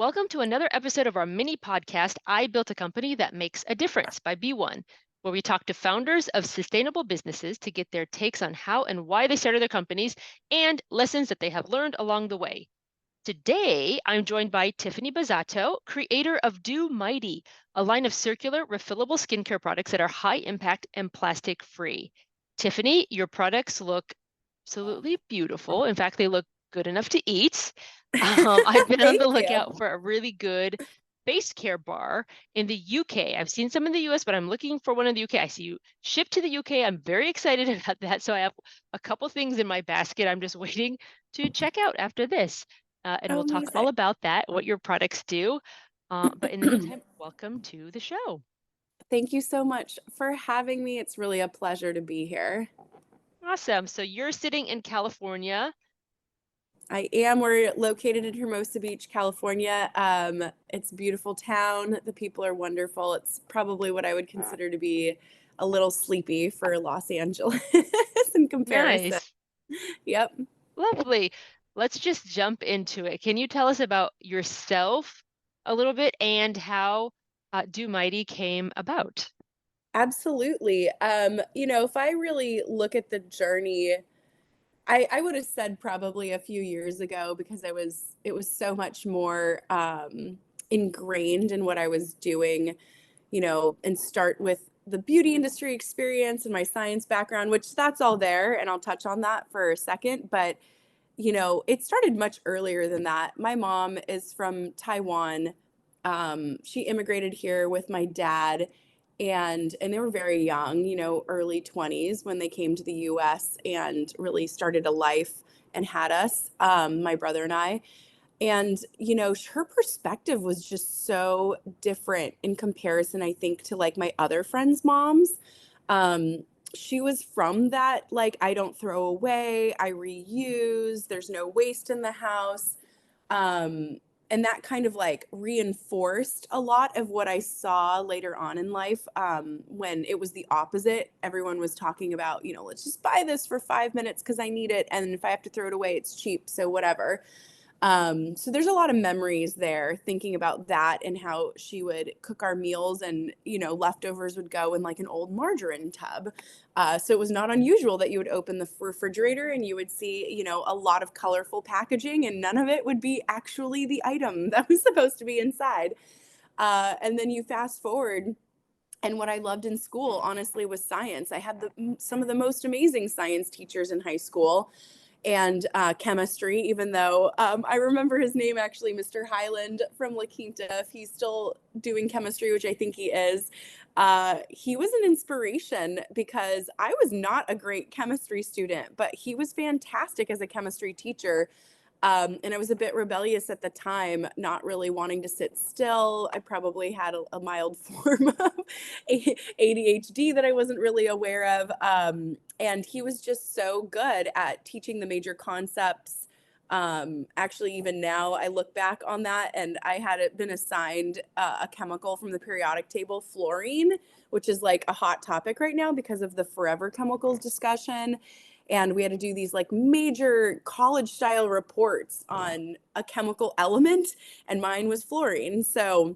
Welcome to another episode of our mini podcast, I Built a Company That Makes a Difference by B1, where we talk to founders of sustainable businesses to get their takes on how and why they started their companies and lessons that they have learned along the way. Today, I'm joined by Tiffany Bazzato, creator of Do Mighty, a line of circular, refillable skincare products that are high impact and plastic free. Tiffany, your products look absolutely beautiful. In fact, they look good enough to eat. I've been on Thank the you. lookout for a really good face care bar in the UK. I've seen some in the US, but I'm looking for one in the UK. I see you ship to the UK. I'm very excited about that. So I have a couple things in my basket. I'm just waiting to check out after this. And we'll talk Amazing. all about that, what your products do. But in the meantime, welcome to the show. Thank you so much for having me. It's really a pleasure to be here. Awesome. So you're sitting in California. I am. We're located in Hermosa Beach, California. It's a beautiful town. The people are wonderful. It's probably what I would consider to be a little sleepy for Los Angeles in comparison. Nice. Yep. Lovely. Let's just jump into it. Can you tell us about yourself a little bit and how Do Mighty came about? Absolutely. If I really look at the journey, I would have said probably a few years ago because it was so much more ingrained in what I was doing, and start with the beauty industry experience and my science background, which that's all there, and I'll touch on that for a second. But it started much earlier than that. My mom is from Taiwan. She immigrated here with my dad, and they were very young, early 20s when they came to the US and really started a life and had us, my brother and I. And, her perspective was just so different in comparison, I think, to like my other friends' moms. She was from that, like, I don't throw away, I reuse, there's no waste in the house. Um, and that kind of like reinforced a lot of what I saw later on in life, when it was the opposite. Everyone was talking about, let's just buy this for 5 minutes because I need it. And if I have to throw it away, it's cheap. So whatever. So there's a lot of memories there thinking about that and how she would cook our meals and, leftovers would go in like an old margarine tub. So it was not unusual that you would open the refrigerator and you would see, a lot of colorful packaging and none of it would be actually the item that was supposed to be inside. And then you fast forward, and what I loved in school, honestly, was science. I had some of the most amazing science teachers in high school and chemistry, even though I remember his name actually, Mr. Highland from La Quinta. If he's still doing chemistry, which I think he is, he was an inspiration because I was not a great chemistry student, but he was fantastic as a chemistry teacher. And I was a bit rebellious at the time, not really wanting to sit still. I probably had a mild form of ADHD that I wasn't really aware of. And he was just so good at teaching the major concepts. Actually, even now, I look back on that, and I had been assigned a chemical from the periodic table, fluorine, which is like a hot topic right now because of the forever chemicals discussion. And we had to do these like major college style reports on a chemical element, and mine was fluorine. So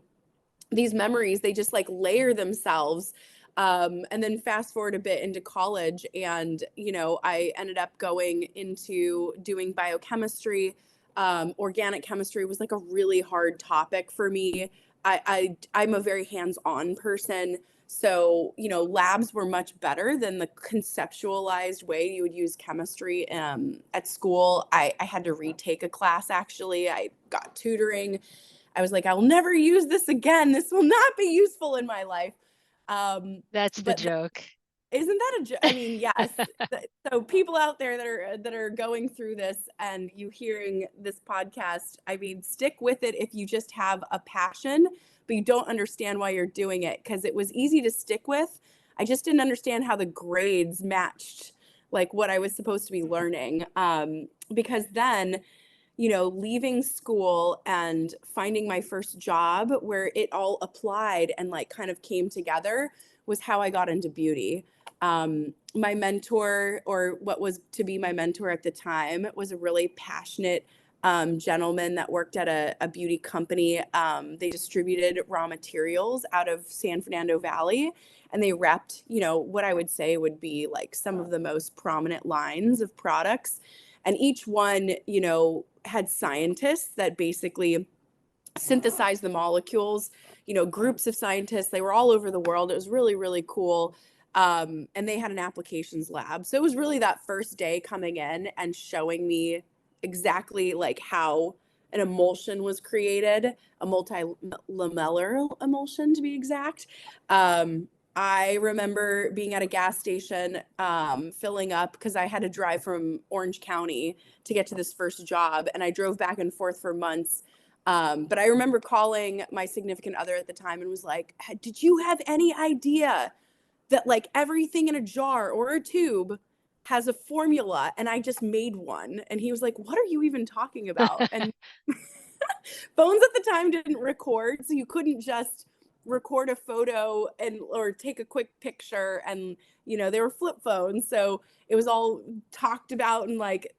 these memories, they just like layer themselves. And then fast forward a bit into college, and I ended up going into doing biochemistry. Organic chemistry was like a really hard topic for me. I'm a very hands-on person. So, labs were much better than the conceptualized way you would use chemistry at school. I had to retake a class, actually. I got tutoring. I was like, I will never use this again. This will not be useful in my life. That's the But joke. isn't that I mean, yes. So people out there that are going through this and you hearing this podcast, I mean, stick with it if you just have a passion, but you don't understand why you're doing it, because it was easy to stick with. I just didn't understand how the grades matched like what I was supposed to be learning. Because then, leaving school and finding my first job where it all applied and like kind of came together was how I got into beauty. My mentor, or what was to be my mentor at the time, was a really passionate gentleman that worked at a beauty company. They distributed raw materials out of San Fernando Valley, and they repped, what I would say would be like some of the most prominent lines of products. And each one, had scientists that basically synthesize the molecules, groups of scientists. They were all over the world. It was really, really cool. And they had an applications lab. So it was really that first day coming in and showing me exactly like how an emulsion was created, a multi-lamellar emulsion to be exact. I remember being at a gas station, filling up because I had to drive from Orange County to get to this first job. And I drove back and forth for months. But I remember calling my significant other at the time and was like, did you have any idea that like everything in a jar or a tube has a formula and I just made one? And he was like, what are you even talking about? And phones at the time didn't record, so you couldn't just record a photo or take a quick picture, and they were flip phones, so it was all talked about and like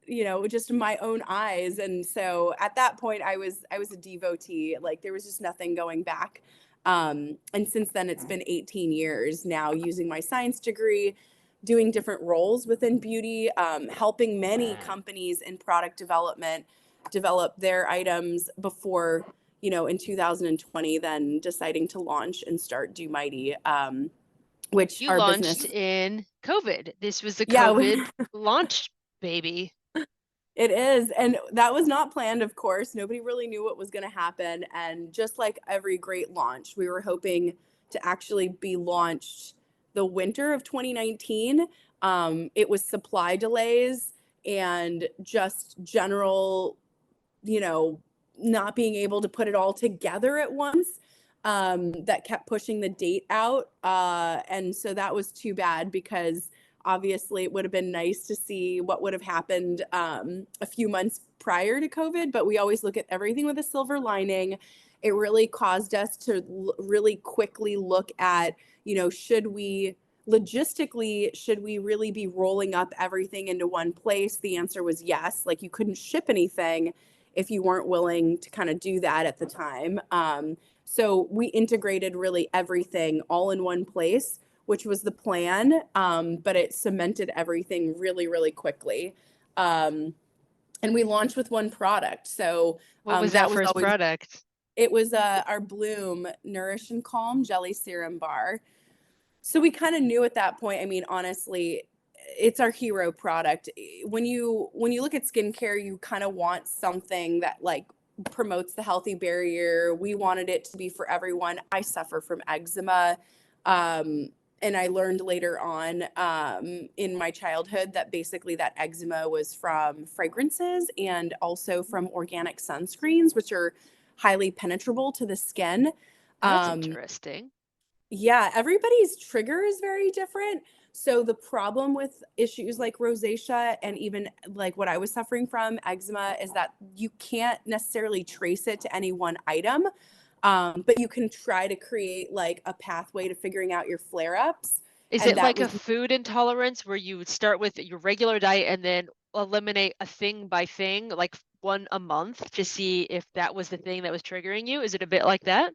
just in my own eyes. And so at that point I was a devotee. Like there was just nothing going back. And since then it's been 18 years now, using my science degree, doing different roles within beauty, helping many companies in product development develop their items before, in 2020, then deciding to launch and start Do Mighty, which You our launched business, in COVID. This was the yeah, COVID launch baby. it is. And that was not planned, of course. Nobody really knew what was going to happen. And just like every great launch, we were hoping to actually be launched the winter of 2019. It was supply delays and just general, you know, not being able to put it all together at once, that kept pushing the date out. And so that was too bad, because obviously it would have been nice to see what would have happened a few months prior to COVID, but we always look at everything with a silver lining. It really caused us to really quickly look at, should we really be rolling up everything into one place? The answer was yes. Like you couldn't ship anything if you weren't willing to kind of do that at the time. So we integrated really everything all in one place, which was the plan, but it cemented everything really, really quickly. And we launched with one product. So What was that that was first always, product? it was our Bloom Nourish and Calm Jelly Serum Bar. So we kind of knew at that point. I mean, honestly, it's our hero product. When you look at skincare, you kind of want something that like promotes the healthy barrier. We wanted it to be for everyone. I suffer from eczema. And I learned later on, in my childhood, that basically that eczema was from fragrances and also from organic sunscreens, which are highly penetrable to the skin. That's Um, interesting. yeah, everybody's trigger is very different. So the problem with issues like rosacea and even like what I was suffering from, eczema, is that you can't necessarily trace it to any one item, but you can try to create like a pathway to figuring out your flare-ups. Is And it that like a was, food intolerance where you would start with your regular diet and then eliminate a thing by thing, like one a month, to see if that was the thing that was triggering you? Is it a bit like that?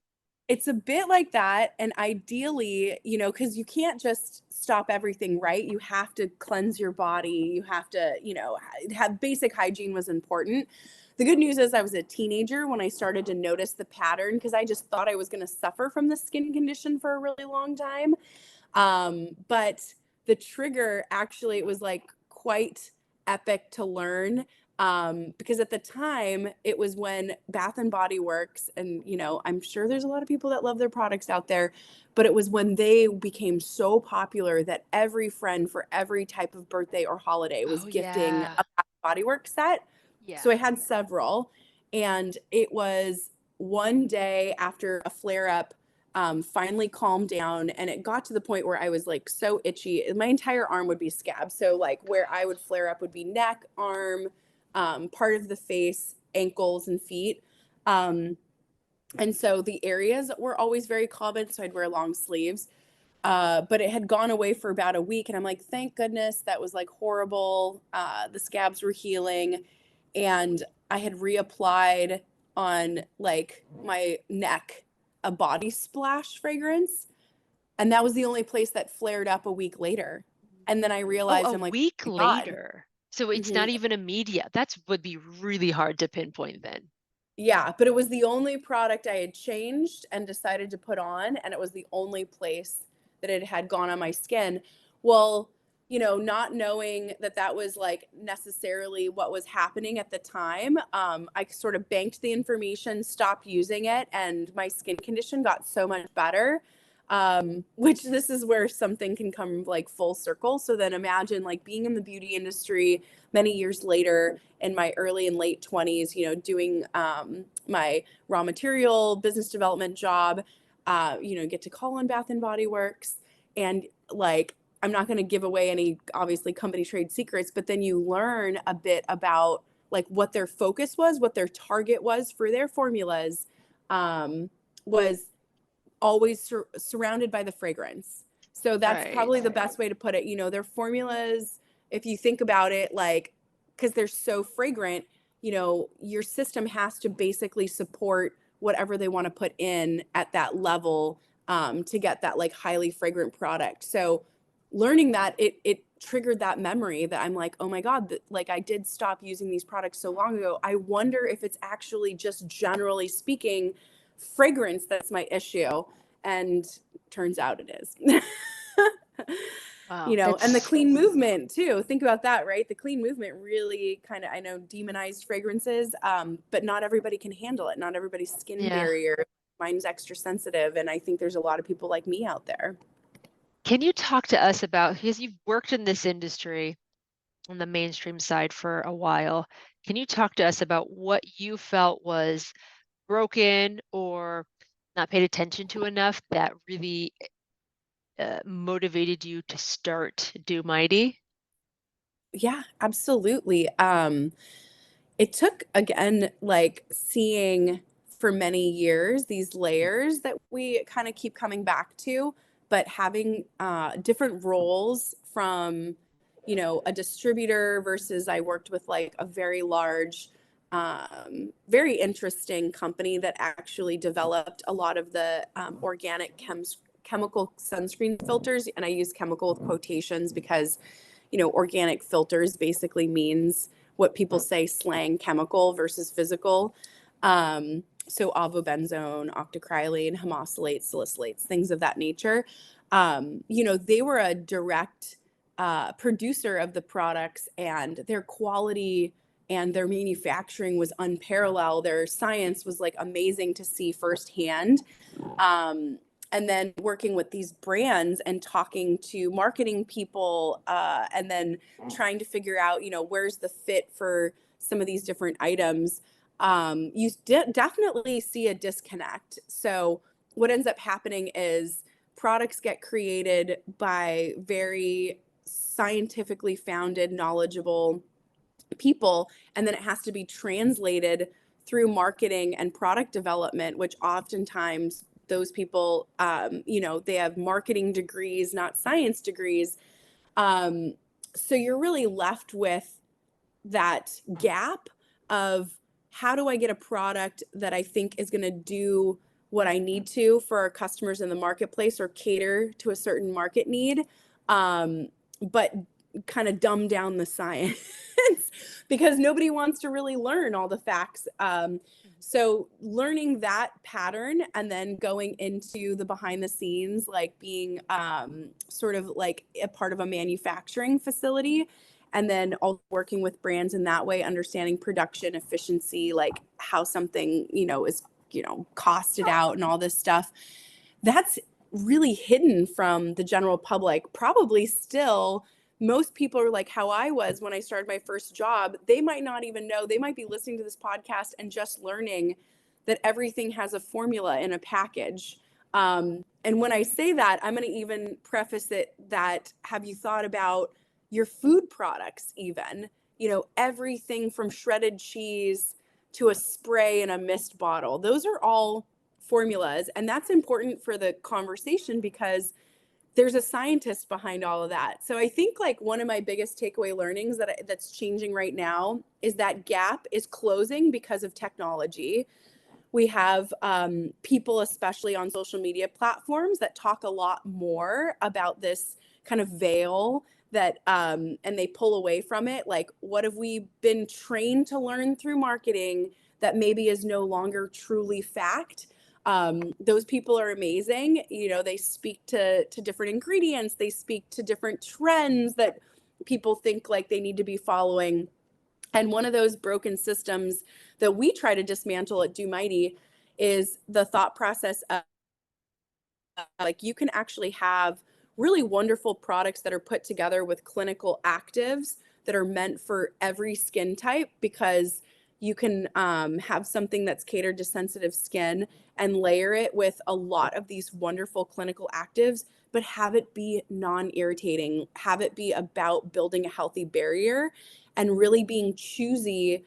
it's a bit like that. And ideally, because you can't just stop everything, right? You have to cleanse your body. You have to, have basic hygiene was important. The good news is I was a teenager when I started to notice the pattern, because I just thought I was going to suffer from the skin condition for a really long time. But the trigger, actually, it was like quite epic to learn, because at the time it was when Bath and Body Works, and I'm sure there's a lot of people that love their products out there, but it was when they became so popular that every friend for every type of birthday or holiday was Oh, gifting a yeah. Bath and Body Works set. Yeah. So I had several, and it was one day after a flare up, finally calmed down, and it got to the point where I was like so itchy. My entire arm would be scabbed. So like where I would flare up would be neck, arm, part of the face, ankles, and feet. Um, and so the areas were always very common. So I'd wear long sleeves. But it had gone away for about a week, and I'm like, thank goodness, that was like horrible. The scabs were healing. And I had reapplied on like my neck a body splash fragrance, and that was the only place that flared up a week later. And then I Oh, realized, a I'm like, week oh my God. later. So it's Mhm. not even immediate. That's would be really hard to pinpoint then. Yeah, but it was the only product I had changed and decided to put on, and it was the only place that it had gone on my skin. Well, not knowing that that was like necessarily what was happening at the time, I sort of banked the information, stopped using it, and my skin condition got so much better. Which this is where something can come like full circle. So then imagine like being in the beauty industry many years later in my early and late 20s, doing my raw material business development job, get to call on Bath and Body Works. And like, I'm not going to give away any obviously company trade secrets, but then you learn a bit about like what their focus was, what their target was for their formulas, was always surrounded by the fragrance. So that's Right. probably the best way to put it. Their formulas, if you think about it, like, because they're so fragrant, your system has to basically support whatever they want to put in at that level, to get that like highly fragrant product. So learning that, it triggered that memory that I'm like, oh my God, like I did stop using these products so long ago. I wonder if it's actually just generally speaking fragrance that's my issue. And turns out it is. Wow. And the That's clean movement too. Think about that, right? The clean movement really kind of, I know, demonized fragrances, but not everybody can handle it. Not everybody's skin yeah. barrier. Mine's extra sensitive. And I think there's a lot of people like me out there. Can you talk to us about, because you've worked in this industry on the mainstream side for a while, can you talk to us about what you felt was broken or not paid attention to enough that really motivated you to start Do Mighty? Yeah, absolutely. It took, again, like seeing for many years these layers that we kind of keep coming back to, but having different roles from, a distributor versus I worked with like a very large, very interesting company that actually developed a lot of the organic chemical sunscreen filters. And I use chemical with quotations because organic filters basically means what people say slang chemical versus physical. So avobenzone, octocrylene, homosylates, salicylates, things of that nature. They were a direct producer of the products, and their quality and their manufacturing was unparalleled. Their science was like amazing to see firsthand. Um, and then working with these brands and talking to marketing people, and then trying to figure out, where's the fit for some of these different items. You definitely see a disconnect. So what ends up happening is products get created by very scientifically founded, knowledgeable people, and then it has to be translated through marketing and product development, which oftentimes those people, they have marketing degrees, not science degrees. So you're really left with that gap of how do I get a product that I think is going to do what I need to for our customers in the marketplace or cater to a certain market need, but kind of dumb down the science because nobody wants to really learn all the facts. So learning that pattern and then going into the behind the scenes, like being sort of like a part of a manufacturing facility, and then also working with brands in that way, understanding production efficiency, like how something, is, costed out and all this stuff. That's really hidden from the general public. Probably still, most people are like how I was when I started my first job. They might not even know. They might be listening to this podcast and just learning that everything has a formula in a package. And when I say that, I'm going to even preface it that have you thought about your food products, even? Everything from shredded cheese to a spray in a mist bottle. Those are all formulas. And that's important for the conversation because there's a scientist behind all of that. So I think like one of my biggest takeaway learnings that's changing right now is that gap is closing because of technology. We have people, especially on social media platforms, that talk a lot more about this kind of veil that, and they pull away from it. Like, what have we been trained to learn through marketing that maybe is no longer truly fact? Those people are amazing. You know, they speak to different ingredients, they speak to different trends that people think like they need to be following. And one of those broken systems that we try to dismantle at Do Mighty is the thought process of like you can actually have really wonderful products that are put together with clinical actives that are meant for every skin type, because you can have something that's catered to sensitive skin and layer it with a lot of these wonderful clinical actives, but have it be non-irritating, have it be about building a healthy barrier and really being choosy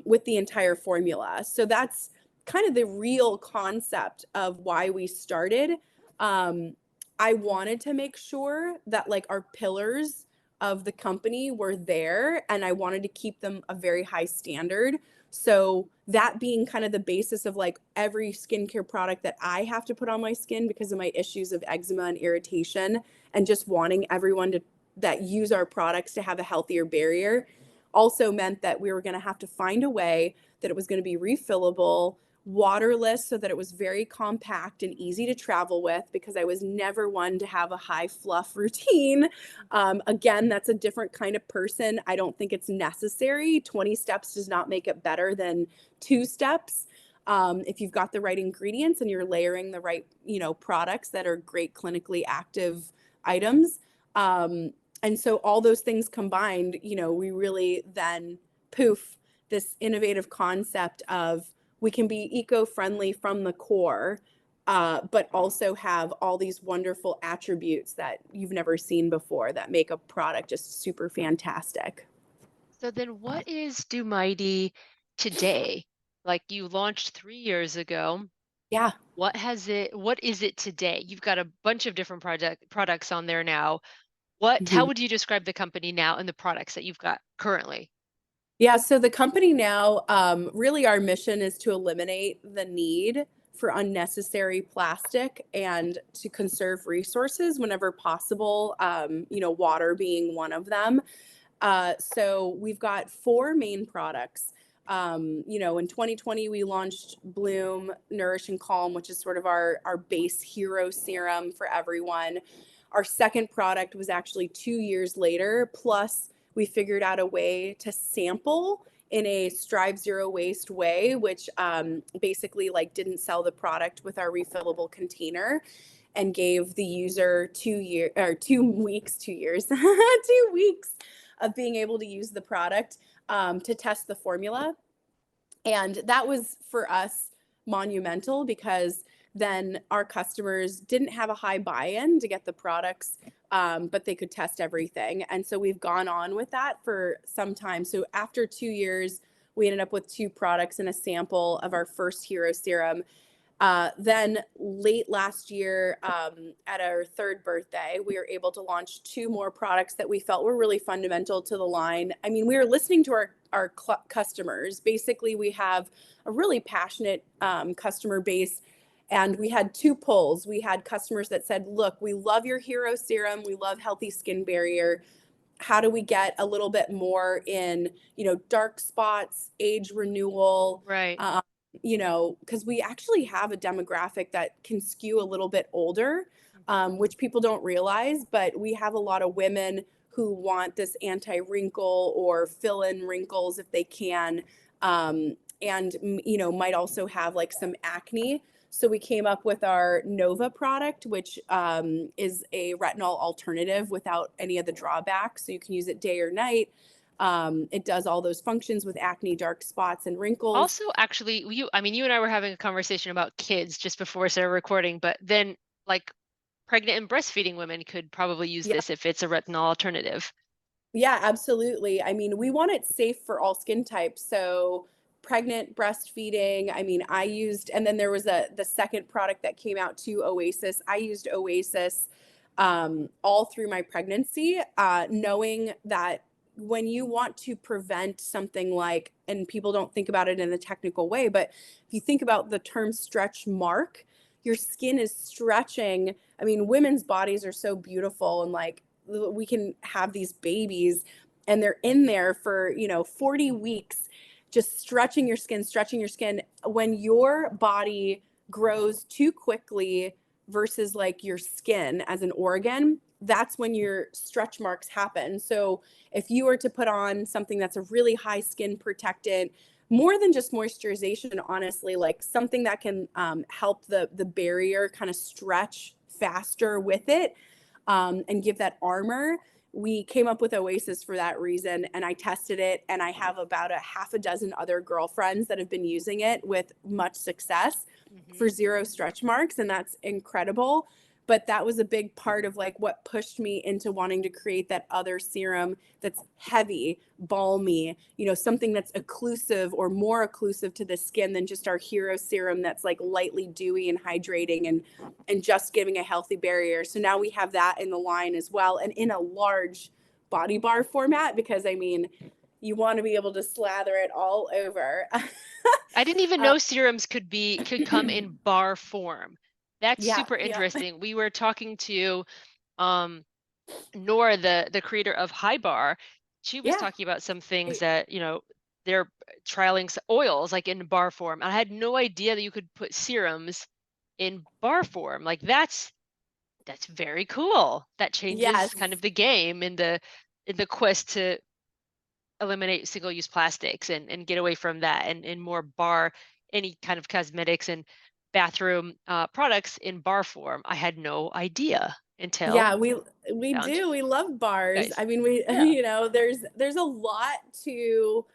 with the entire formula. So that's kind of the real concept of why we started. um, I wanted to make sure that like our pillars of the company were there, and I wanted to keep them a very high standard. So that being kind of the basis of like every skincare product that I have to put on my skin because of my issues of eczema and irritation, and just wanting everyone to that use our products to have a healthier barrier, also meant that we were going to have to find a way that it was going to be refillable, waterless, so that it was very compact and easy to travel with, because I was never one to have a high fluff routine. Again, that's a different kind of person. I don't think it's necessary. 20 steps does not make it better than 2 steps. If you've got the right ingredients and you're layering the right, products that are great clinically active items. And so all those things combined, we really then poof, this innovative concept of we can be eco-friendly from the core, but also have all these wonderful attributes that you've never seen before that make a product just super fantastic. So then what is Do Mighty today? Like you launched 3 years ago. Yeah. What is it today? You've got a bunch of different products on there now. How Mhm. would you describe the company now and the products that you've got currently? Yeah, so the company now, really our mission is to eliminate the need for unnecessary plastic and to conserve resources whenever possible, water being one of them. So we've got 4 main products. In 2020, we launched Bloom, Nourish and Calm, which is sort of our base hero serum for everyone. Our second product was actually 2 years later. Plus, we figured out a way to sample in a Strive Zero Waste way, which basically like didn't sell the product with our refillable container, and gave the user 2 year or 2 weeks, 2 years, 2 weeks of being able to use the product to test the formula. And that was for us monumental, because then our customers didn't have a high buy-in to get the products, but they could test everything. And so we've gone on with that for some time. So after 2 years, we ended up with 2 products and a sample of our first hero serum. Then late last year, at our third birthday, we were able to launch 2 more products that we felt were really fundamental to the line. I mean, we were listening to our customers. Basically, we have a really passionate customer base. And we had 2 polls. We had customers that said, look, we love your hero serum. We love healthy skin barrier. How do we get a little bit more in, dark spots, age renewal, Right. because we actually have a demographic that can skew a little bit older, Mhm. which people don't realize, but we have a lot of women who want this anti-wrinkle or fill in wrinkles if they can, and might also have like some acne. So we came up with our Nova product, which is a retinol alternative without any of the drawbacks. So you can use it day or night. It does all those functions with acne, dark spots, and wrinkles. Also, actually, you and I were having a conversation about kids just before we started recording, but then like pregnant and breastfeeding women could probably use Yeah, this if it's a retinol alternative. yeah, absolutely. I mean, we want it safe for all skin types. So pregnant, breastfeeding. I mean, I used, and then there was the second product that came out too, Oasis. I used Oasis. all through my pregnancy, knowing that when you want to prevent something like, and people don't think about it in a technical way, but if you think about the term stretch mark, your skin is stretching. I mean, women's bodies are so beautiful, and like we can have these babies and they're in there for, 40 weeks, just stretching your skin. When your body grows too quickly versus like your skin as an organ, that's when your stretch marks happen. So if you were to put on something that's a really high skin protectant, more than just moisturization, honestly, like something that can help the barrier kind of stretch faster with it, and give that armor. We came up with Oasis for that reason, and I tested it, and I have about a half a dozen other girlfriends that have been using it with much success for zero stretch marks, and that's incredible. But that was a big part of like what pushed me into wanting to create that other serum that's heavy, balmy, something that's occlusive or more occlusive to the skin than just our hero serum that's like lightly dewy and hydrating and just giving a healthy barrier. So now we have that in the line as well, and in a large body bar format, because I mean, you want to be able to slather it all over. I didn't even uh, know serums could come in bar form. That's yeah, super yeah, interesting. We were talking to um Nora, the creator of High Bar. She was yeah. talking about some things that, they're trialing oils like in bar form. I had no idea that you could put serums in bar form. Like that's very cool. That changes Yes. kind of the game in the quest to eliminate single-use plastics and get away from that and more bar any kind of cosmetics and bathroom products in bar form. I had no idea until Yeah, we found do. We love you bars. guys. I mean, we Yeah. there's a lot to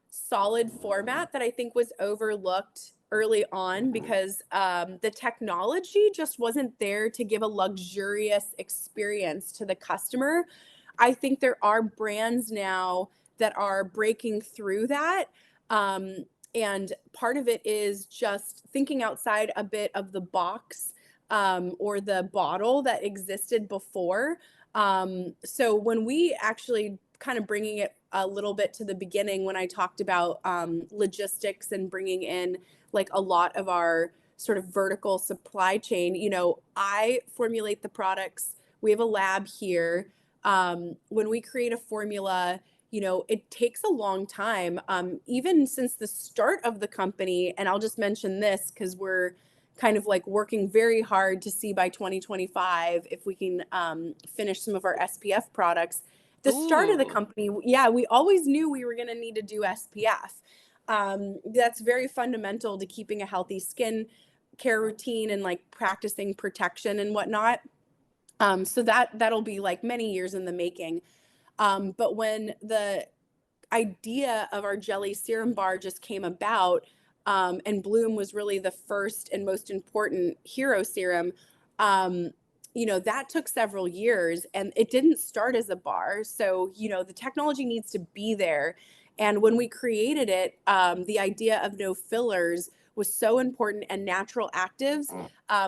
solid format that I think was overlooked early on because the technology just wasn't there to give a luxurious experience to the customer. I think there are brands now that are breaking through that. Um, and part of it is just thinking outside a bit of the box, or the bottle that existed before. So when we actually kind of bringing it a little bit to the beginning, when I talked about logistics and bringing in like a lot of our sort of vertical supply chain, I formulate the products. We have a lab here. When we create a formula, it takes a long time, even since the start of the company. And I'll just mention this because we're kind of like working very hard to see by 2025 if we can finish some of our SPF products. The start of the Ooh. company, yeah, we always knew we were going to need to do SPF. That's very fundamental to keeping a healthy skin care routine and like practicing protection and whatnot. So that'll be like many years in the making. But when the idea of our jelly serum bar just came about, and Bloom was really the first and most important hero serum. That took several years, and it didn't start as a bar. So, the technology needs to be there. And when we created it, the idea of no fillers was so important, and natural actives,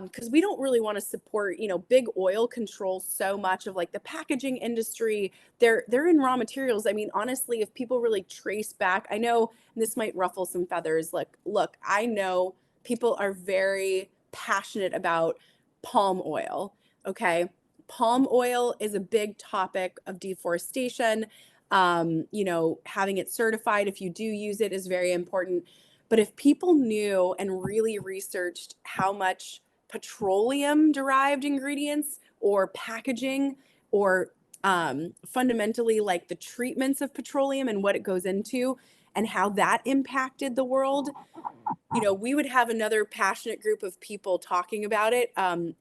because we don't really want to support, big oil controls so much of like the packaging industry. They're in raw materials. I mean, honestly, if people really trace back, I know this might ruffle some feathers. Look, I know people are very passionate about palm oil. Okay. Palm oil is a big topic of deforestation. Having it certified if you do use it is very important. But if people knew and really researched how much petroleum derived ingredients or packaging or fundamentally like the treatments of petroleum and what it goes into and how that impacted the world, we would have another passionate group of people talking about it.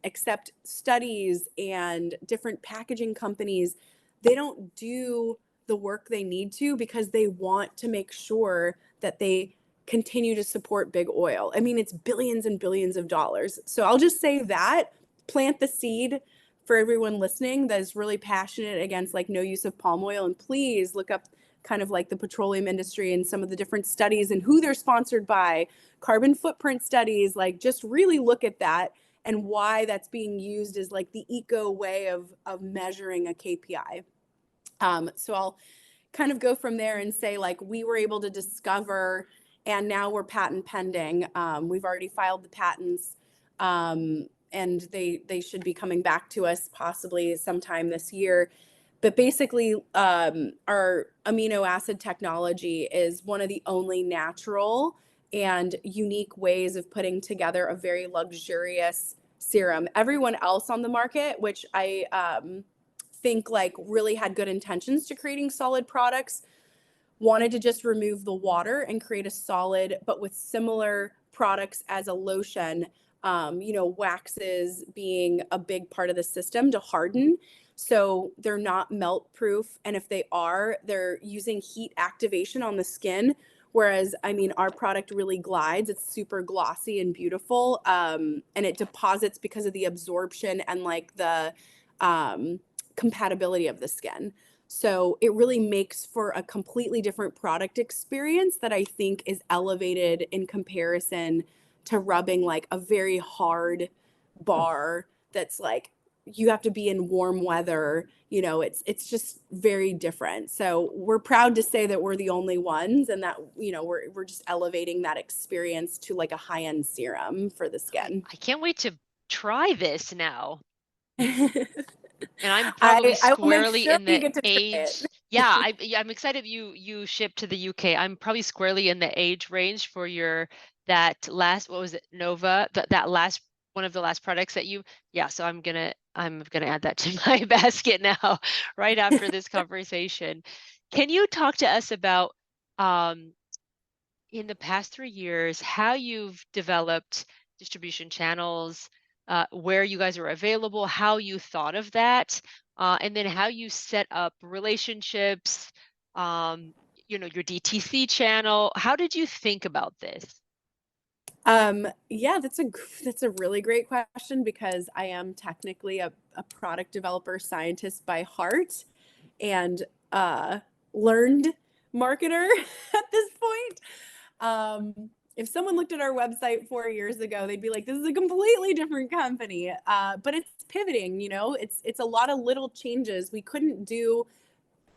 Except studies and different packaging companies, they don't do the work they need to because they want to make sure that they continue to support big oil. I mean, it's billions and billions of dollars. So I'll just say that, plant the seed for everyone listening that is really passionate against like no use of palm oil. And please look up kind of like the petroleum industry and some of the different studies and who they're sponsored by, carbon footprint studies, like just really look at that and why that's being used as like the eco way of measuring a KPI. So I'll kind of go from there and say, like, we were able to discover, and now we're patent pending. We've already filed the patents, and they should be coming back to us possibly sometime this year. But basically, our amino acid technology is one of the only natural and unique ways of putting together a very luxurious serum. Everyone else on the market, which I think like really had good intentions to creating solid products, wanted to just remove the water and create a solid, but with similar products as a lotion. Waxes being a big part of the system to harden. So they're not melt proof. And if they are, they're using heat activation on the skin. Whereas, I mean, our product really glides. It's super glossy and beautiful. And it deposits because of the absorption and like the compatibility of the skin. So it really makes for a completely different product experience that I think is elevated in comparison to rubbing like a very hard bar that's like you have to be in warm weather. It's just very different. So we're proud to say that we're the only ones, and that we're just elevating that experience to like a high-end serum for the skin. I can't wait to try this now. And I'm probably I will make squarely sure in you the get to try age. it. Yeah, I'm excited you ship to the UK. I'm probably squarely in the age range for your that last, what was it, Nova? That last one of the last products that you. Yeah, so I'm gonna add that to my basket now, right after this conversation. Can you talk to us about um in the past 3 years, how you've developed distribution channels, where you guys are available, how you thought of that, and then how you set up relationships, your DTC channel. How did you think about this? Yeah, that's a really great question because I am technically a product developer scientist by heart and learned marketer at this point. If someone looked at our website 4 years ago, they'd be like, "This is a completely different company." But it's pivoting. It's a lot of little changes. We couldn't do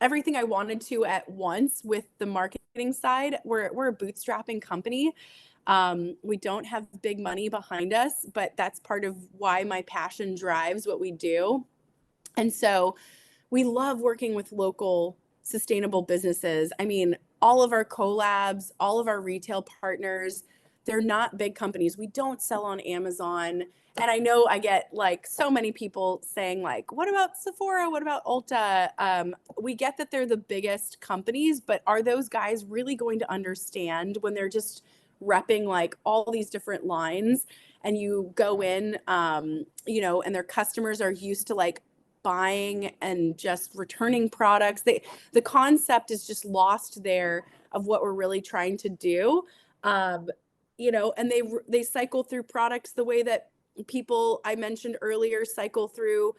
everything I wanted to at once with the marketing side. We're a bootstrapping company. We don't have big money behind us, but that's part of why my passion drives what we do. And so we love working with local sustainable businesses. I mean, all of our collabs, all of our retail partners, they're not big companies. We don't sell on Amazon. And I know I get like so many people saying like, what about Sephora? What about Ulta? We get that they're the biggest companies, but are those guys really going to understand when they're just repping like all these different lines, and you go in, and their customers are used to like buying and just returning products. The concept is just lost there of what we're really trying to do. And they cycle through products the way that people I mentioned earlier cycle through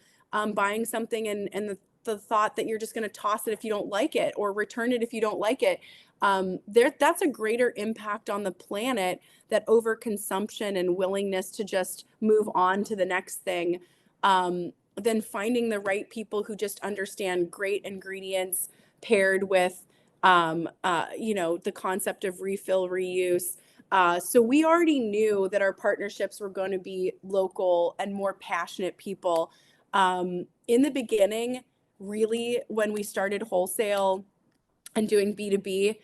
buying something, and the thought that you're just going to toss it if you don't like it or return it if you don't like it. That's a greater impact on the planet, that overconsumption and willingness to just move on to the next thing. Than finding the right people who just understand great ingredients paired with, the concept of refill, reuse. So we already knew that our partnerships were going to be local and more passionate people. In the beginning, really, when we started wholesale and doing B2B,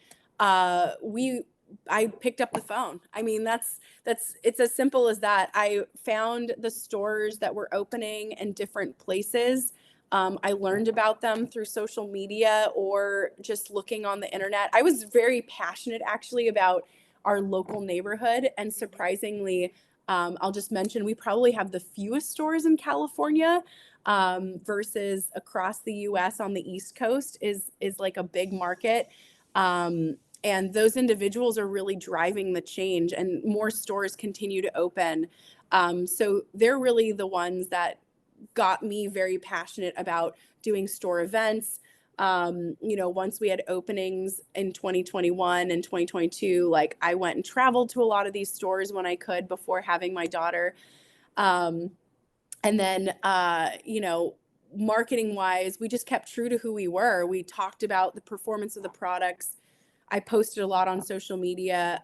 I picked up the phone. I mean, it's as simple as that. I found the stores that were opening in different places. I learned about them through social media or just looking on the internet. I was very passionate actually about our local neighborhood, and surprisingly, I'll just mention we probably have the fewest stores in California, versus across the U.S. on the East Coast is like a big market. And those individuals are really driving the change, and more stores continue to open. So they're really the ones that got me very passionate about doing store events. Once we had openings in 2021 and 2022, like I went and traveled to a lot of these stores when I could before having my daughter. Um, and then, marketing wise, we just kept true to who we were. We talked about the performance of the products. I posted a lot on social media.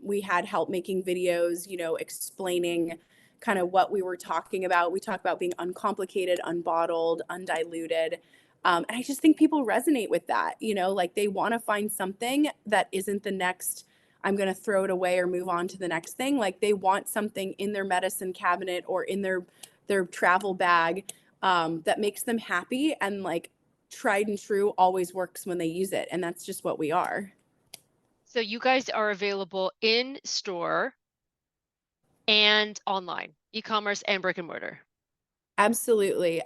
We had help making videos, explaining kind of what we were talking about. We talk about being uncomplicated, unbottled, undiluted. And I just think people resonate with that, like they want to find something that isn't the next, I'm going to throw it away or move on to the next thing. Like they want something in their medicine cabinet or in their travel bag that makes them happy, and like tried and true always works when they use it. And that's just what we are. So you guys are available in store and online, e-commerce and brick and mortar. Absolutely.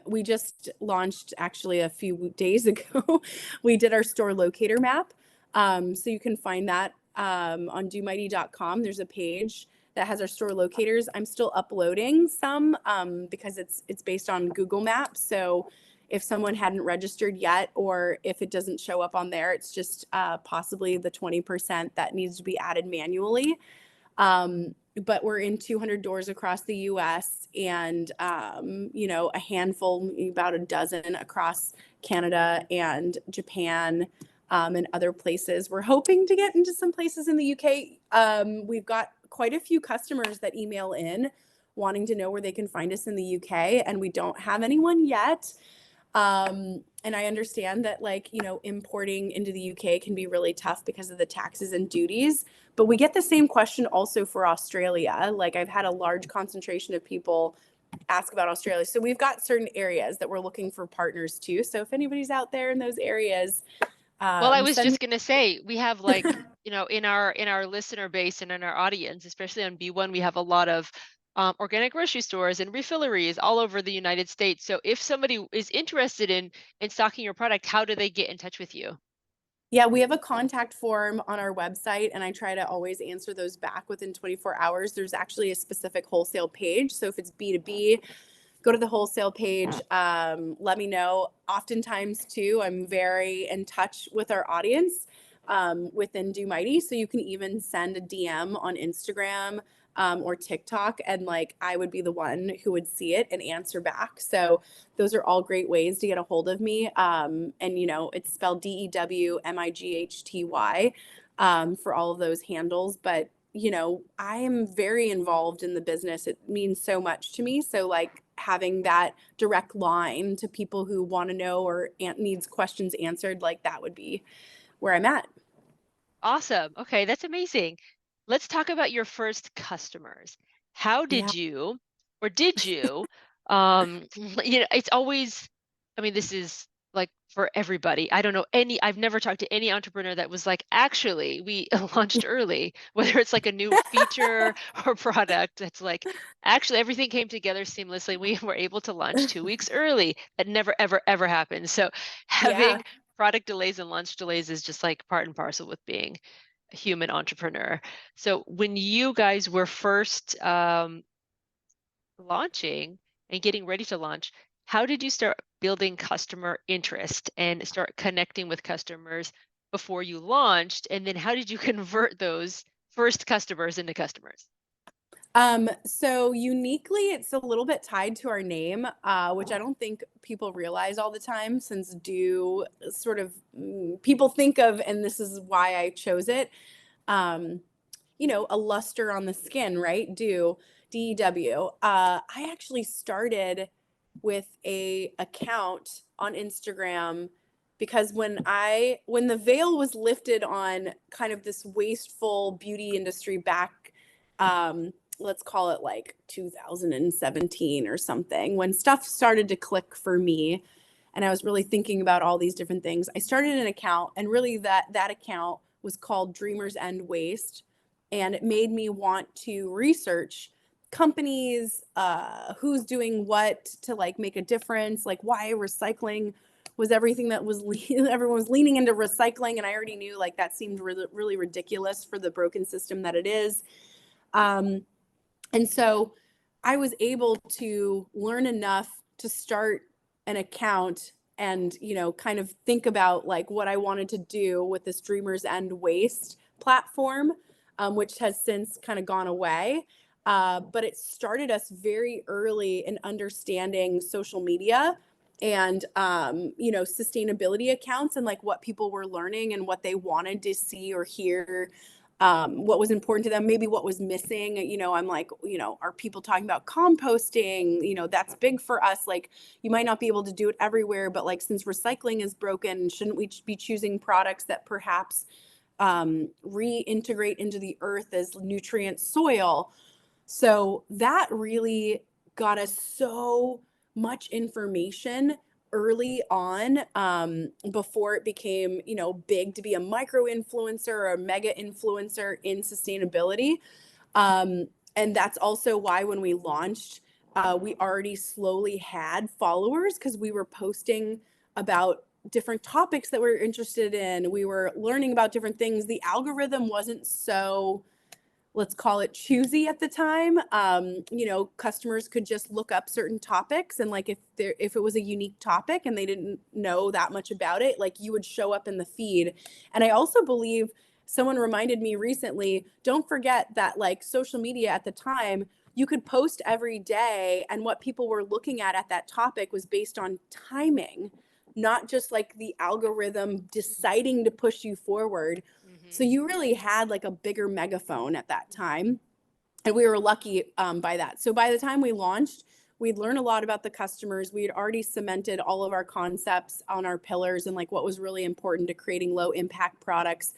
We just launched actually a few days ago. We did our store locator map. So you can find that on domighty.com. There's a page that has our store locators. I'm still uploading some because it's based on Google Maps. So if someone hadn't registered yet, or if it doesn't show up on there, it's just possibly the 20% that needs to be added manually. But we're in 200 doors across the US, and, a handful, about a dozen across Canada and Japan, and other places. We're hoping to get into some places in the UK. We've got quite a few customers that email in wanting to know where they can find us in the UK, and we don't have anyone yet. And I understand that, like, importing into the UK can be really tough because of the taxes and duties, but we get the same question also for Australia. Like, I've had a large concentration of people ask about Australia. So we've got certain areas that we're looking for partners too. So if anybody's out there in those areas, Well, I was send me. just gonna say, we have like, in our listener base and in our audience, especially on B1, we have a lot of organic grocery stores and refilleries all over the United States. So if somebody is interested in stocking your product, how do they get in touch with you? Yeah, we have a contact form on our website, and I try to always answer those back within 24 hours. There's actually a specific wholesale page. So if it's B2B, go to the wholesale page. Let me know. Oftentimes, too, I'm very in touch with our audience within Do Mighty. So you can even send a DM on Instagram or TikTok, and like I would be the one who would see it and answer back. So those are all great ways to get a hold of me. And it's spelled DEWMIGHTY for all of those handles. But I am very involved in the business. It means so much to me. So like having that direct line to people who want to know or needs questions answered, like that would be where I'm at. Awesome. Okay, that's amazing. Let's talk about your first customers. How Yeah. did you, or did you, it's always, I mean, this is like for everybody. I don't know I've never talked to any entrepreneur that was like, actually, we launched early, whether it's like a new feature or product. That's like, actually, everything came together seamlessly. We were able to launch 2 weeks early. That never, ever, ever happened. So Yeah. having product delays and launch delays is just like part and parcel with being a human entrepreneur. So when you guys were first launching and getting ready to launch, how did you start building customer interest and start connecting with customers before you launched? And then how did you convert those first customers into customers? So uniquely, it's a little bit tied to our name, which I don't think people realize all the time, since do sort of people think of, and this is why I chose it, um, a luster on the skin, right? DEW. I actually started with a account on Instagram because when the veil was lifted on kind of this wasteful beauty industry back, let's call it like 2017 or something, when stuff started to click for me and I was really thinking about all these different things, I started an account, and really that account was called Dreamers End Waste, and it made me want to research companies, who's doing what to like make a difference, like why recycling was everything that was everyone was leaning into recycling, and I already knew like that seemed really, really ridiculous for the broken system that it is. Um, and so I was able to learn enough to start an account and, kind of think about like what I wanted to do with this Dreamers End Waste platform, which has since kind of gone away. But it started us very early in understanding social media and sustainability accounts and like what people were learning and what they wanted to see or hear, what was important to them, maybe what was missing. I'm like, are people talking about composting? That's big for us. Like, you might not be able to do it everywhere, but like, since recycling is broken, shouldn't we be choosing products that perhaps reintegrate into the earth as nutrient soil? So that really got us so much information early on, before it became, big to be a micro influencer or a mega influencer in sustainability. Um, and that's also why when we launched, we already slowly had followers because we were posting about different topics that we were interested in. We were learning about different things. The algorithm wasn't so, let's call it, choosy at the time. Customers could just look up certain topics, and like if it was a unique topic and they didn't know that much about it, like you would show up in the feed. And I also believe, someone reminded me recently, don't forget that like social media at the time, you could post every day, and what people were looking at that topic was based on timing, not just like the algorithm deciding to push you forward. So Mm-hmm. you really had like a bigger megaphone at that time. And we were lucky, by that. So by the time we launched, we'd learned a lot about the customers. We had already cemented all of our concepts on our pillars and like what was really important to creating low impact products.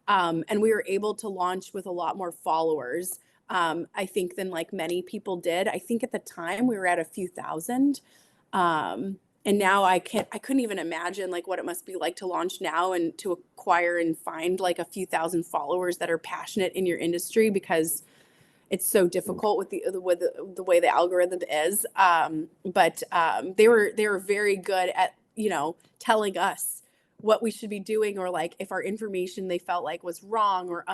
And we were able to launch with a lot more followers, I think, than like many people did. I think at the time we were at a few thousand. And now I couldn't even imagine like what it must be like to launch now and to acquire and find like a few thousand followers that are passionate in your industry, because it's so difficult with the way the algorithm is. But they were very good at, telling us what we should be doing, or like if our information they felt like was wrong or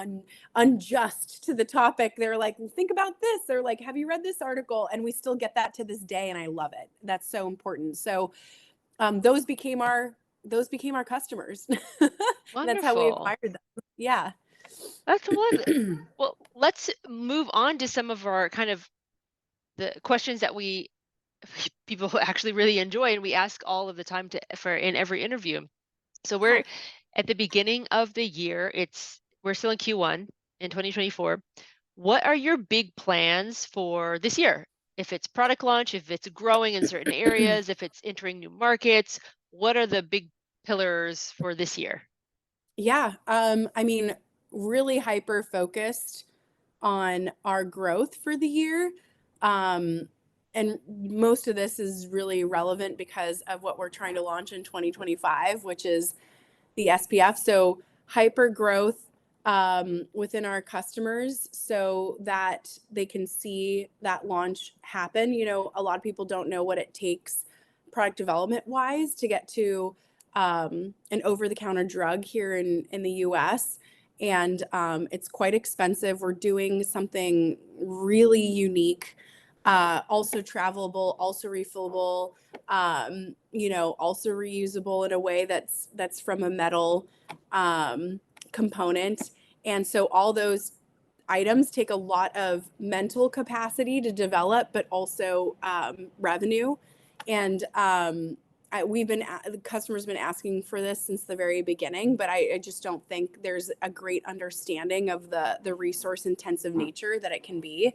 unjust to the topic, they're like, well, think about this. They're like, have you read this article? And we still get that to this day, and I love it. That's so important. So those became our customers. And that's how we Wonderful. acquired them. Yeah. That's one. Well, let's move on to some of our kind of the questions that we people actually really enjoy and we ask all of the time to for in every interview. So Yeah. we're at the beginning of the year. We're still in Q1 in 2024. What are your big plans for this year? If it's product launch, if it's growing in certain areas, if it's entering new markets, what are the big pillars for this year? Yeah. I mean, really hyper focused on our growth for the year. Um, and most of this is really relevant because of what we're trying to launch in 2025, which is the SPF. So hyper growth, within our customers so that they can see that launch happen. A lot of people don't know what it takes product development wise to get to, an over the counter drug here in the US. And it's quite expensive. We're doing something really unique, also travelable, also refillable, also reusable in a way that's from a metal, component. And so all those items take a lot of mental capacity to develop, but also, revenue. And the customer's been asking for this since the very beginning, but I just don't think there's a great understanding of the resource intensive nature that it can be.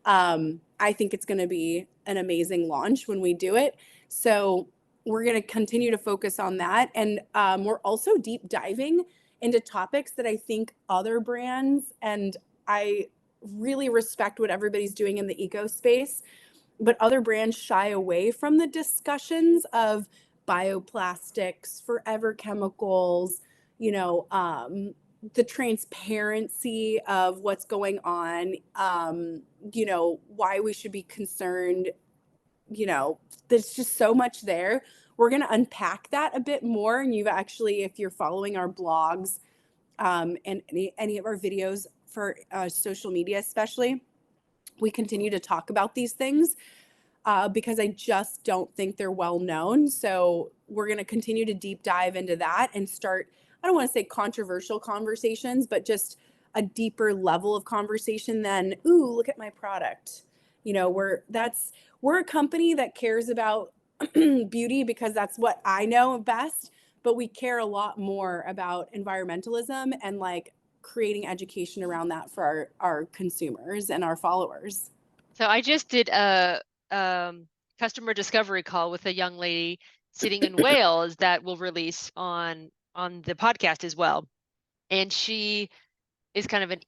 I think it's going to be an amazing launch when we do it. So we're going to continue to focus on that. And we're also deep diving into topics that I think other brands, and I really respect what everybody's doing in the eco space, but other brands shy away from the discussions of bioplastics, forever chemicals, the transparency of what's going on, why we should be concerned. There's just so much there. We're going to unpack that a bit more. And you've actually, if you're following our blogs, and any of our videos for social media, especially, we continue to talk about these things, because I just don't think they're well known. So we're going to continue to deep dive into that and start, I don't want to say controversial conversations, but just a deeper level of conversation than, ooh, look at my product. You know, we're a company that cares about beauty because that's what I know best, but we care a lot more about environmentalism and like creating education around that for our consumers and our followers. So I just did a customer discovery call with a young lady sitting in Wales that will release on the podcast as well. And she is kind of an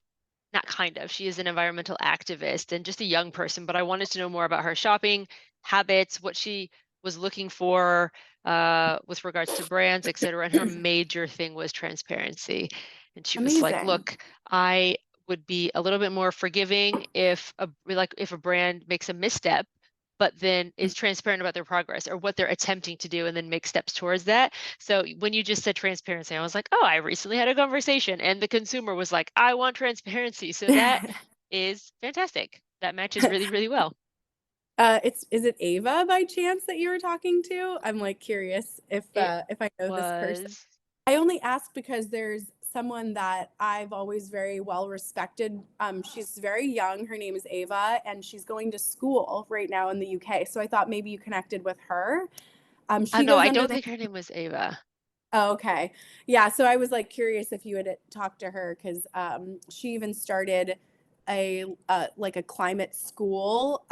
not kind of, she is an environmental activist and just a young person, but I wanted to know more about her shopping habits, what she was looking for with regards to brands, et cetera. And her major thing was transparency. And she was like, Amazing. look, I would be a little bit more forgiving if if a brand makes a misstep, but then is transparent about their progress or what they're attempting to do and then make steps towards that. So when you just said transparency, I was like, oh, I recently had a conversation and the consumer was like, I want transparency. So that is fantastic. That matches really, really well. Is it Ava by chance that you were talking to? I'm like curious It if I know this person. was, I only ask because there's someone that I've always very well respected. She's very young. Her name is Ava, and she's going to school right now in the UK. So I thought maybe you connected with her. She no, goes I under don't the think her name was Ava. Oh, okay. Yeah, so I was like curious if you had talked to her because she even started a like a climate school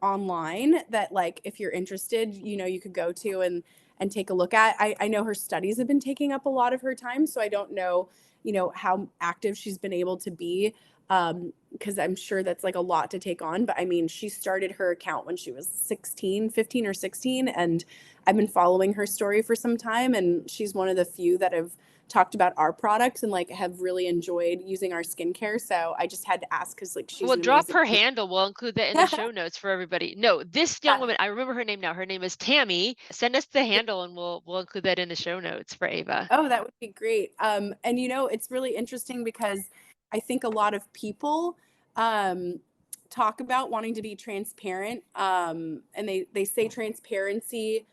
online that like if you're interested, you know, you could go to and take a look at. I know her studies have been taking up a lot of her time, so I don't know, you know, how active she's been able to be because I'm sure that's like a lot to take on. But I mean, she started her account when she was 16, 15 or 16, and I've been following her story for some time, and she's one of the few that have talked about our products and like have really enjoyed using our skincare. So I just had to ask because like she's We'll an drop amazing. her handle. We'll include that in the show notes for everybody. No, this young Yeah. woman, I remember her name now. Her name is Tammy. Send us the handle and we'll include that in the show notes for Ava. Oh, that would be great. And you know, it's really interesting because I think a lot of people um, talk about wanting to be transparent, and they say transparency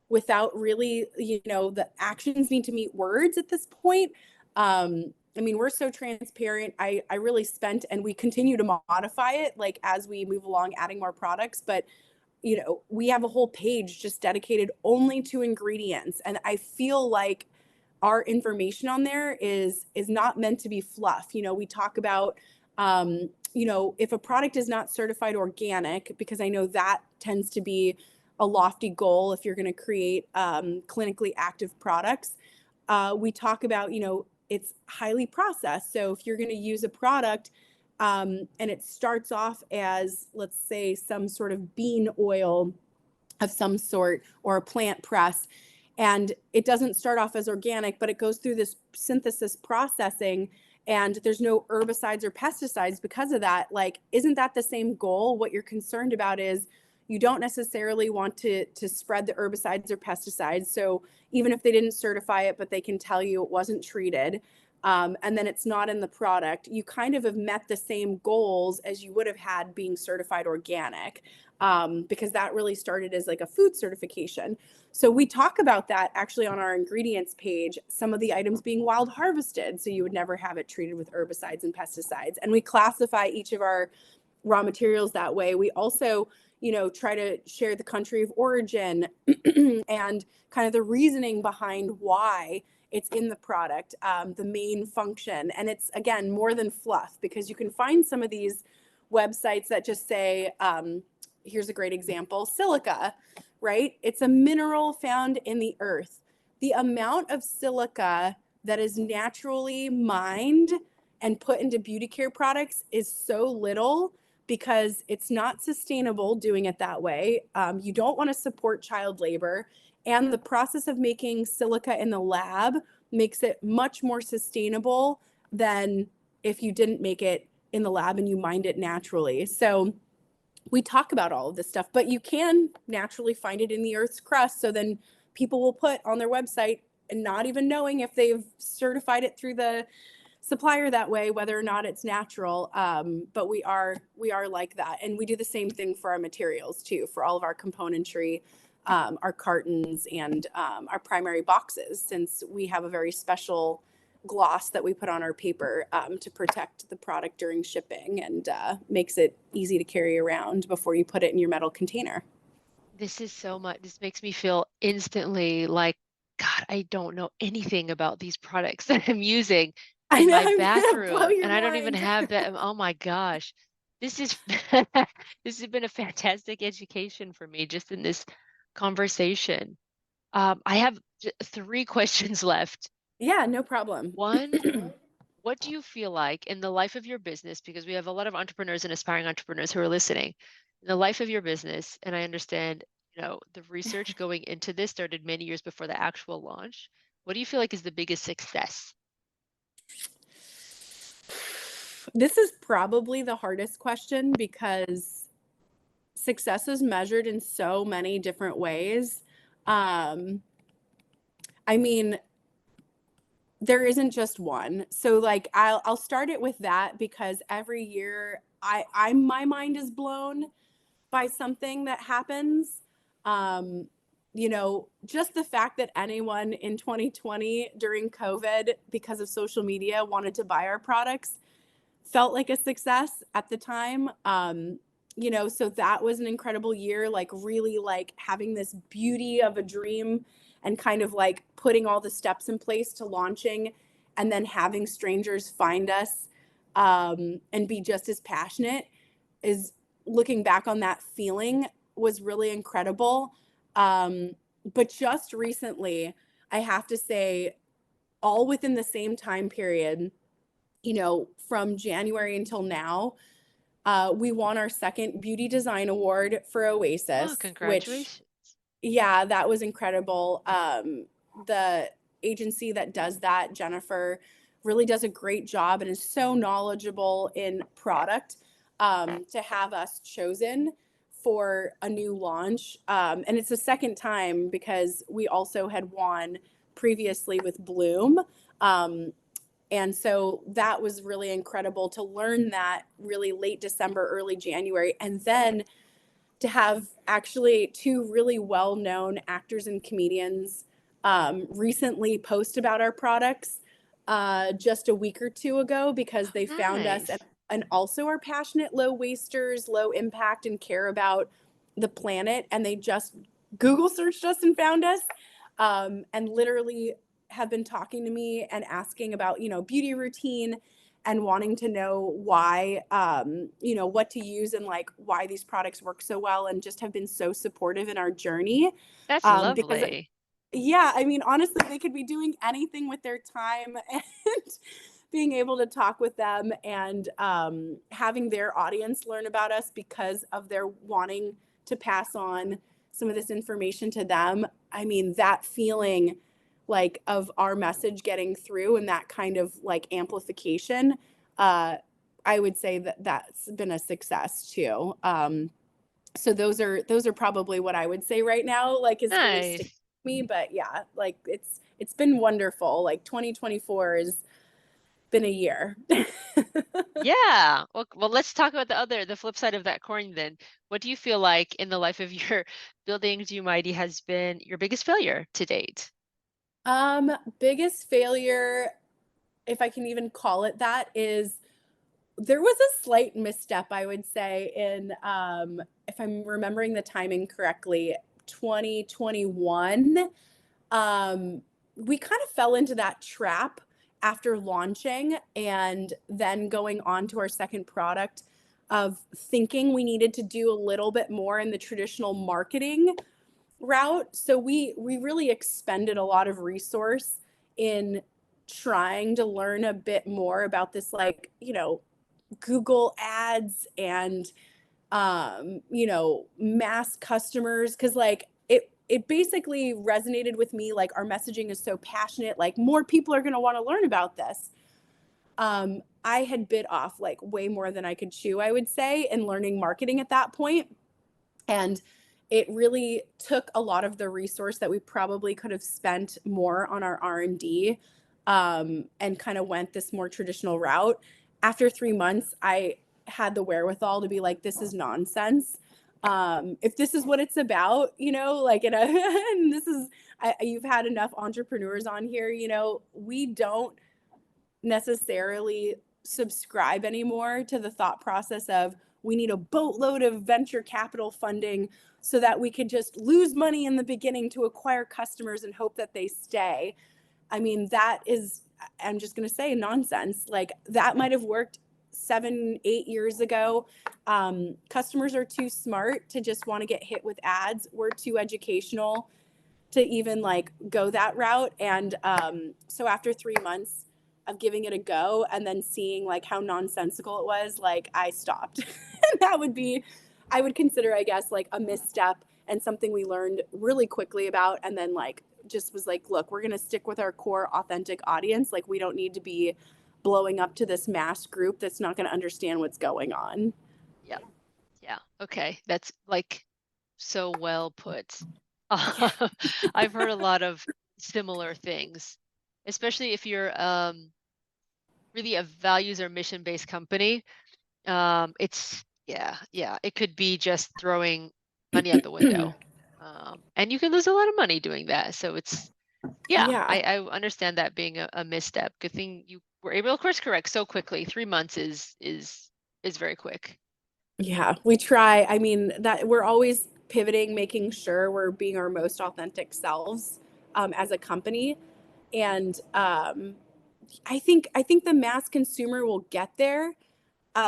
without really, you know, the actions need to meet words at this point. I mean, we're so transparent. I really spent and we continue to modify it like as we move along, adding more products. But you know, we have a whole page just dedicated only to ingredients. And I feel like our information on there is not meant to be fluff. You know, we talk about you know, if a product is not certified organic, because I know that tends to be a lofty goal if you're going to create clinically active products. We talk about, you know, it's highly processed. So if you're going to use a product and it starts off as, let's say, some sort of bean oil of some sort or a plant press, and it doesn't start off as organic, but it goes through this synthesis processing and there's no herbicides or pesticides because of that, like isn't that the same goal? What you're concerned about is you don't necessarily want to spread the herbicides or pesticides. So even if they didn't certify it, but they can tell you it wasn't treated, and then it's not in the product, you kind of have met the same goals as you would have had being certified organic, because that really started as like a food certification. So we talk about that actually on our ingredients page, some of the items being wild harvested. So you would never have it treated with herbicides and pesticides. And we classify each of our raw materials that way. We also, you know, try to share the country of origin and kind of the reasoning behind why it's in the product, the main function. And it's, again, more than fluff because you can find some of these websites that just say, here's a great example, silica, right? It's a mineral found in the earth. The amount of silica that is naturally mined and put into beauty care products is so little because it's not sustainable doing it that way. You don't want to support child labor. And the process of making silica in the lab makes it much more sustainable than if you didn't make it in the lab and you mined it naturally. So we talk about all of this stuff, but you can naturally find it in the Earth's crust. So then people will put on their website and not even knowing if they've certified it through the supplier that way, whether or not it's natural. But we are like that, and we do the same thing for our materials too, for all of our componentry, our cartons, and our primary boxes, since we have a very special gloss that we put on our paper to protect the product during shipping, and makes it easy to carry around before you put it in your metal container. This is so much. This makes me feel instantly like, God, I don't know anything about these products that I'm using I in know, my I'm gonna blow bathroom, your and I don't even mind. have that. Oh my gosh. This is this has been a fantastic education for me just in this conversation. I have three questions left. Yeah, no problem. One, what do you feel like in the life of your business? Because we have a lot of entrepreneurs and aspiring entrepreneurs who are listening. In the life of your business, and I understand, the research going into this started many years before the actual launch. What do you feel like is the biggest success? This is probably the hardest question because success is measured in so many different ways. Um, I mean, there isn't just one. So like I'll start it with that because every year my mind is blown by something that happens. Um, just the fact that anyone in 2020 during COVID, because of social media, wanted to buy our products felt like a success at the time. So that was an incredible year, like really like having this beauty of a dream and kind of like putting all the steps in place to launching and then having strangers find us and be just as passionate is looking back on that feeling was really incredible. But just recently, I have to say, all within the same time period, from January until now, we won our second beauty design award for Oh, Oasis, which, congratulations. yeah, that was incredible. The agency that does that, Jennifer, really does a great job and is so knowledgeable in product, to have us chosen for a new launch. And it's the second time because we also had won previously with Bloom. And so that was really incredible to learn that really late December, early January. And then to have actually two really well-known actors and comedians recently post about our products just a week or two ago because they found us Nice. and also are passionate low wasters, low impact, and care about the planet. And they just Google searched us and found us, and literally have been talking to me and asking about, beauty routine and wanting to know why, what to use and like why these products work so well, and just have been so supportive in our journey. That's Because, lovely. yeah, I mean, honestly, they could be doing anything with their time and being able to talk with them and having their audience learn about us because of their wanting to pass on some of this information to them. I mean, that feeling like of our message getting through and that kind of like amplification, uh, I would say that that's been a success too. So those are probably what I would say right now, like is really sticking Nice. with me. But yeah, like it's been wonderful. Like 2024 has been a year. Yeah. Well, let's talk about the flip side of that coin then. What do you feel like in the life of your building Do Mighty has been your biggest failure to date? Biggest failure, if I can even call it that, is there was a slight misstep, I would say, in if I'm remembering the timing correctly, 2021. Um, we kind of fell into that trap after launching and then going on to our second product of thinking we needed to do a little bit more in the traditional marketing route. So we really expended a lot of resource in trying to learn a bit more about this, like, Google ads and mass customers, because like it basically resonated with me, like our messaging is so passionate, like more people are going to want to learn about this. I had bit off like way more than I could chew, I would say, in learning marketing at that point. And it really took a lot of the resource that we probably could have spent more on our R&D, and kind of went this more traditional route. After 3 months, I had the wherewithal to be like, this is nonsense. If this is what it's about, like, and this is, you've had enough entrepreneurs on here, we don't necessarily subscribe anymore to the thought process of we need a boatload of venture capital funding so that we can just lose money in the beginning to acquire customers and hope that they stay. I mean, that is, I'm just going to say, nonsense. Like, that might have worked 7, 8 years ago. Customers are too smart to just want to get hit with ads. We're too educational to even like go that route. And so after 3 months of giving it a go and then seeing like how nonsensical it was, like, I stopped. And that would be, I would consider, I guess, like a misstep and something we learned really quickly about. And then like just was like, look, we're going to stick with our core authentic audience. Like, we don't need to be blowing up to this mass group that's not going to understand what's going on. Yeah. Yeah. Okay. That's like so well put. Yeah. I've heard a lot of similar things, especially if you're really a values or mission-based company. It's yeah, it could be just throwing money out the window. And you can lose a lot of money doing that. So it's yeah, Yeah. I understand that being a misstep. Good thing you were able to course correct so quickly. 3 months is very quick. Yeah, we try. I mean, that we're always pivoting, making sure we're being our most authentic selves as a company. And I think the mass consumer will get there.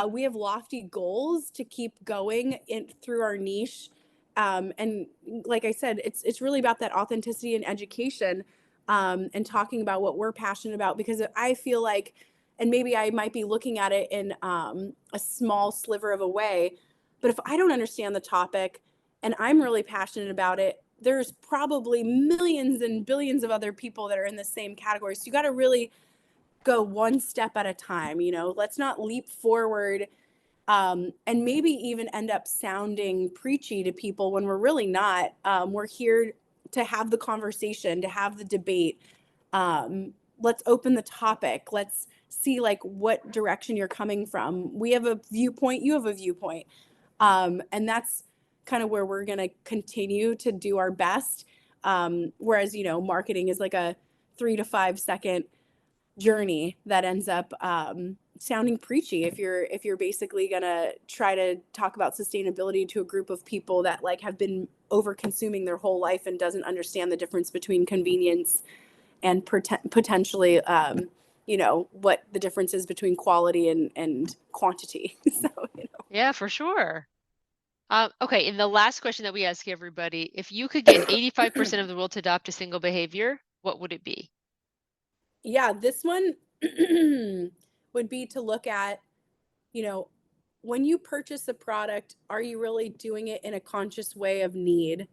We have lofty goals to keep going in through our niche. And like I said, it's really about that authenticity and education, and talking about what we're passionate about. Because I feel like, and maybe I might be looking at it in a small sliver of a way, but if I don't understand the topic and I'm really passionate about it, there's probably millions and billions of other people that are in the same category. So you got to really go one step at a time. Let's not leap forward, and maybe even end up sounding preachy to people when we're really not. We're here to have the conversation, to have the debate. Let's open the topic. Let's see like what direction you're coming from. We have a viewpoint, you have a viewpoint. And that's kind of where we're going to continue to do our best. Whereas, marketing is like a 3 to 5 second journey that ends up sounding preachy if you're basically gonna try to talk about sustainability to a group of people that like have been over consuming their whole life and doesn't understand the difference between convenience and potentially what the difference is between quality and quantity. So Yeah, for sure. Okay, and the last question that we ask everybody, if you could get 85% of the world to adopt a single behavior, what would it be? yeah, this one would be to look at, you know, when you purchase a product, are you really doing it in a conscious way of need?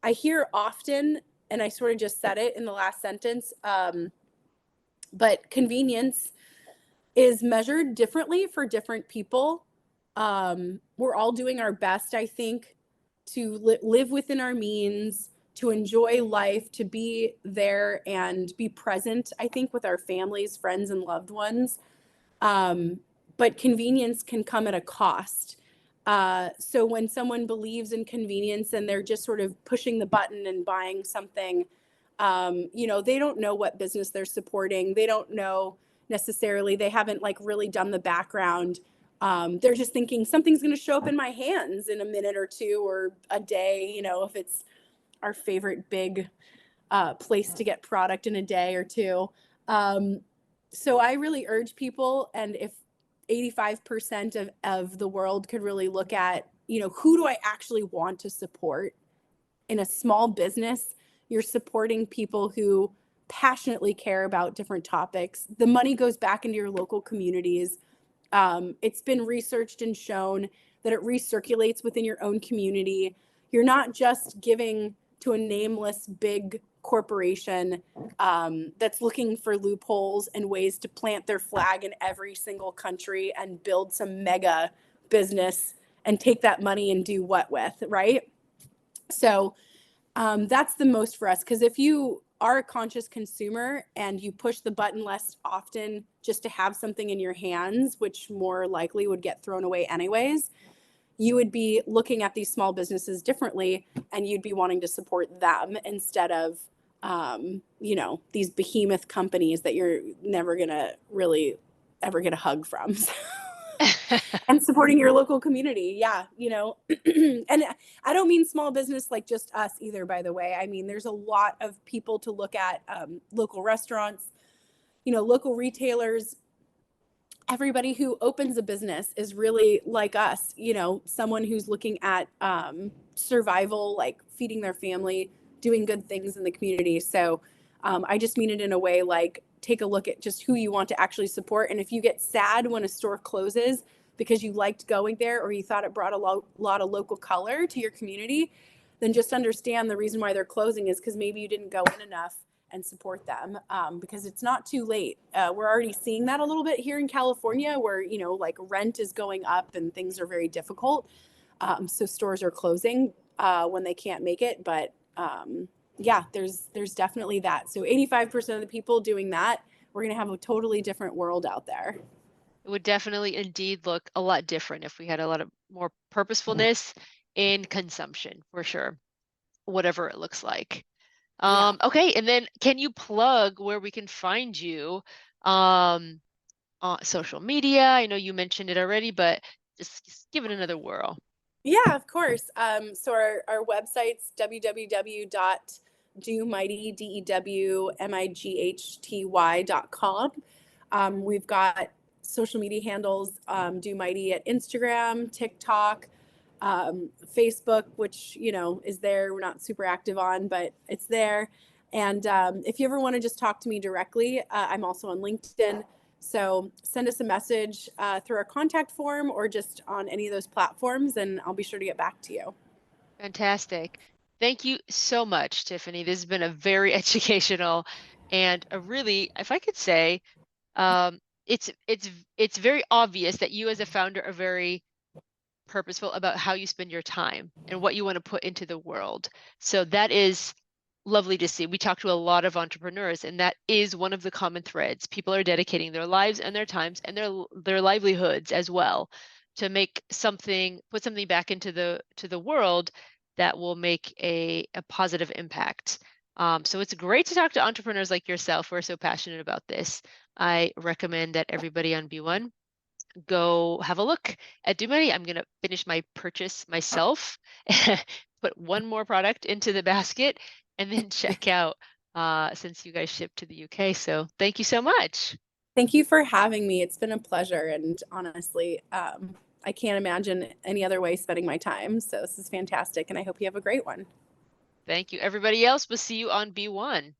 I hear often, and I sort of just said it in the last sentence, but convenience is measured differently for different people. We're all doing our best, I think, to live within our means, to enjoy life, to be there and be present, I think, with our families, friends, and loved ones. But convenience can come at a cost. So when someone believes in convenience and they're just sort of pushing the button and buying something, they don't know what business they're supporting. They don't know necessarily. They haven't like really done the background. They're just thinking something's going to show up in my hands in a minute or two or a day. If it's our favorite big place to get product in a day or two. So I really urge people, and if 85% of the world could really look at, who do I actually want to support in a small business? You're supporting people who passionately care about different topics. The money goes back into your local communities. It's been researched and shown that it recirculates within your own community. You're not just giving to a nameless big corporation that's looking for loopholes and ways to plant their flag in every single country and build some mega business and take that money and do what with, right? So that's the most for us, because if you are a conscious consumer and you push the button less often just to have something in your hands, which more likely would get thrown away anyways, you would be looking at these small businesses differently, and you'd be wanting to support them instead of you know, these behemoth companies that you're never gonna really ever get a hug from. And supporting your local community. Yeah, you know, and I don't mean small business like just us either, by the way. I mean, there's a lot of people to look at, local restaurants, you know, local retailers. Everybody who opens a business is really like us, you know, someone who's looking at survival, like feeding their family, doing good things in the community. So I just mean it in a way like take a look at just who you want to actually support. And if you get sad when a store closes because you liked going there or you thought it brought a lot of local color to your community, then just understand the reason why they're closing is because maybe you didn't go in enough and support them, because it's not too late. We're already seeing that a little bit here in California where, you know, like rent is going up and things are very difficult. So stores are closing when they can't make it. But yeah, there's definitely that. So 85% of the people doing that, we're going to have a totally different world out there. It would definitely indeed look a lot different if we had a lot of more purposefulness in consumption, for sure, whatever it looks like. Yeah. Okay, and then can you plug where we can find you um, on social media? I know you mentioned it already, but just give it another whirl. Yeah, of course. So our website's www.dewmighty.com. We've got social media handles, Do Mighty at Instagram, TikTok, Facebook, which, you know, is there. We're not super active on, but it's there. And if you ever want to just talk to me directly, I'm also on LinkedIn. So send us a message through our contact form or just on any of those platforms, and I'll be sure to get back to you. Fantastic. Thank you so much, Tiffany. This has been a very educational and a really, if I could say, um, it's very obvious that you as a founder are very purposeful about how you spend your time and what you want to put into the world. So that is lovely to see. We talk to a lot of entrepreneurs, and that is one of the common threads. People are dedicating their lives and their times and their livelihoods as well to make something, put something back into the world that will make a positive impact. So it's great to talk to entrepreneurs like yourself who are so passionate about this. I recommend that everybody on B1 go have a look at Dumani. I'm going to finish my purchase myself, put one more product into the basket, and then check out since you guys ship to the UK. So thank you so much. Thank you for having me. It's been a pleasure. And honestly, I can't imagine any other way spending my time. So this is fantastic. And I hope you have a great one. Thank you. Everybody else, we'll see you on B1.